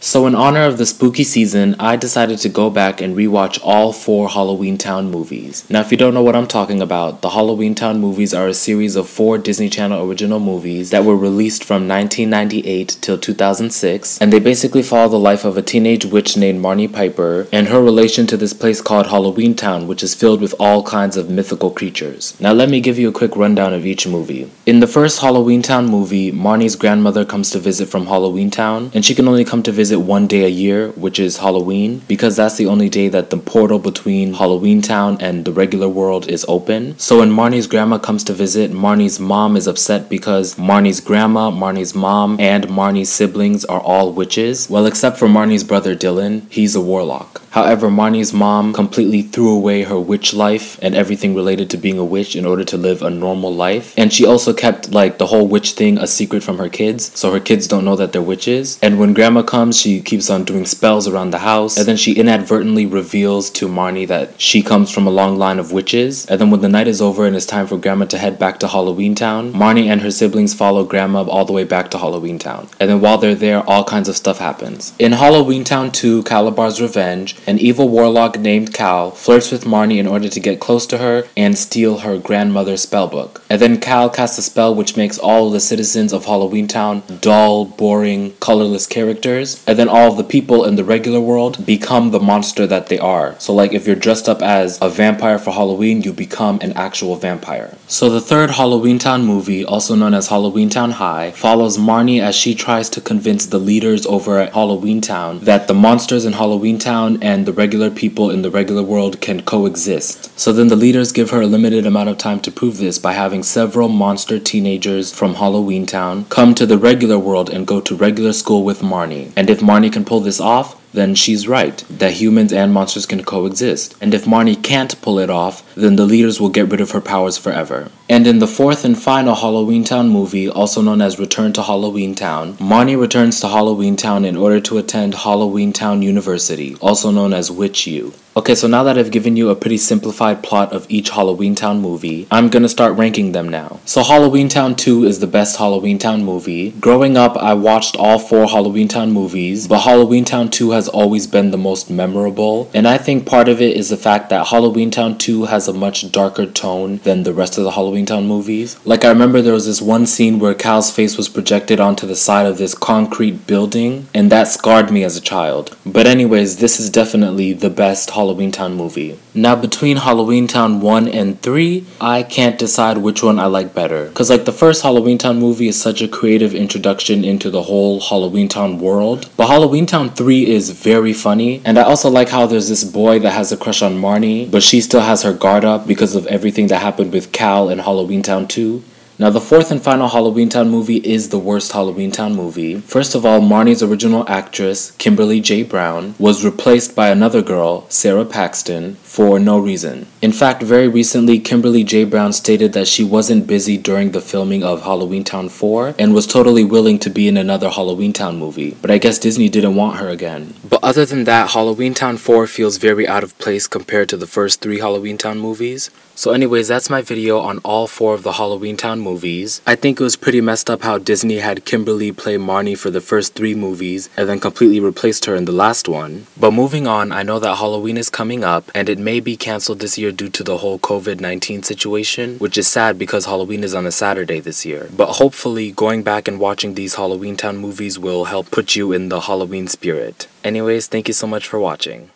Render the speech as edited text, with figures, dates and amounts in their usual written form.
So in honor of the spooky season, I decided to go back and rewatch all 4 Halloweentown movies. Now if you don't know what I'm talking about, the Halloweentown movies are a series of 4 Disney Channel original movies that were released from 1998 till 2006, and they basically follow the life of a teenage witch named Marnie Piper and her relation to this place called Halloweentown, which is filled with all kinds of mythical creatures. Now let me give you a quick rundown of each movie. In the first Halloweentown movie, Marnie's grandmother comes to visit from Halloweentown, and she can only come to visit one day a year, which is Halloween, because that's the only day that the portal between Halloweentown and the regular world is open. So when Marnie's grandma comes to visit, Marnie's mom is upset because Marnie's grandma, Marnie's mom, and Marnie's siblings are all witches. Well, except for Marnie's brother Dylan, he's a warlock. However, Marnie's mom completely threw away her witch life and everything related to being a witch in order to live a normal life. And she also kept like the whole witch thing a secret from her kids, so her kids don't know that they're witches. And when grandma comes, she keeps on doing spells around the house, and then she inadvertently reveals to Marnie that she comes from a long line of witches. And then when the night is over and it's time for grandma to head back to Halloweentown, Marnie and her siblings follow grandma all the way back to Halloweentown. And then while they're there, all kinds of stuff happens. In Halloweentown 2, Calabar's Revenge, an evil warlock named Cal flirts with Marnie in order to get close to her and steal her grandmother's spellbook. And then Cal casts a spell which makes all of the citizens of Halloweentown dull, boring, colorless characters. And then all of the people in the regular world become the monster that they are. So like if you're dressed up as a vampire for Halloween, you become an actual vampire. So the third Halloweentown movie, also known as Halloweentown High, follows Marnie as she tries to convince the leaders over at Halloweentown that the monsters in Halloweentown and the regular people in the regular world can coexist. So then the leaders give her a limited amount of time to prove this by having several monster teenagers from Halloweentown come to the regular world and go to regular school with Marnie. And if Marnie can pull this off, then she's right, that humans and monsters can coexist. And if Marnie can't pull it off, then the leaders will get rid of her powers forever. And in the fourth and final Halloweentown movie, also known as Return to Halloweentown, Marnie returns to Halloweentown in order to attend Halloweentown University, also known as Witch U. Okay, so now that I've given you a pretty simplified plot of each Halloweentown movie, I'm gonna start ranking them now. So Halloweentown 2 is the best Halloweentown movie. Growing up, I watched all 4 Halloweentown movies, but Halloweentown 2 has always been the most memorable, and I think part of it is the fact that Halloweentown 2 has a much darker tone than the rest of the Halloweentown movies. Like I remember there was this one scene where Cal's face was projected onto the side of this concrete building, and that scarred me as a child. But anyways, this is definitely the best Halloweentown movie. Now between Halloweentown 1 and 3, I can't decide which one I like better. Cause like the first Halloweentown movie is such a creative introduction into the whole Halloweentown world, but Halloweentown 3 is very funny, and I also like how there's this boy that has a crush on Marnie, but she still has her guard up because of everything that happened with Cal in Halloweentown 2. Now the fourth and final Halloweentown movie is the worst Halloweentown movie. First of all, Marnie's original actress, Kimberly J. Brown, was replaced by another girl, Sarah Paxton, for no reason. In fact, very recently, Kimberly J. Brown stated that she wasn't busy during the filming of Halloweentown 4 and was totally willing to be in another Halloweentown movie, but I guess Disney didn't want her again. But other than that, Halloweentown 4 feels very out of place compared to the first 3 Halloweentown movies. So anyways, that's my video on all 4 of the Halloweentown movies. I think it was pretty messed up how Disney had Kimberly play Marnie for the first 3 movies and then completely replaced her in the last one. But moving on, I know that Halloween is coming up and it may be cancelled this year due to the whole COVID-19 situation, which is sad because Halloween is on a Saturday this year. But hopefully going back and watching these Halloweentown movies will help put you in the Halloween spirit. Anyways, thank you so much for watching.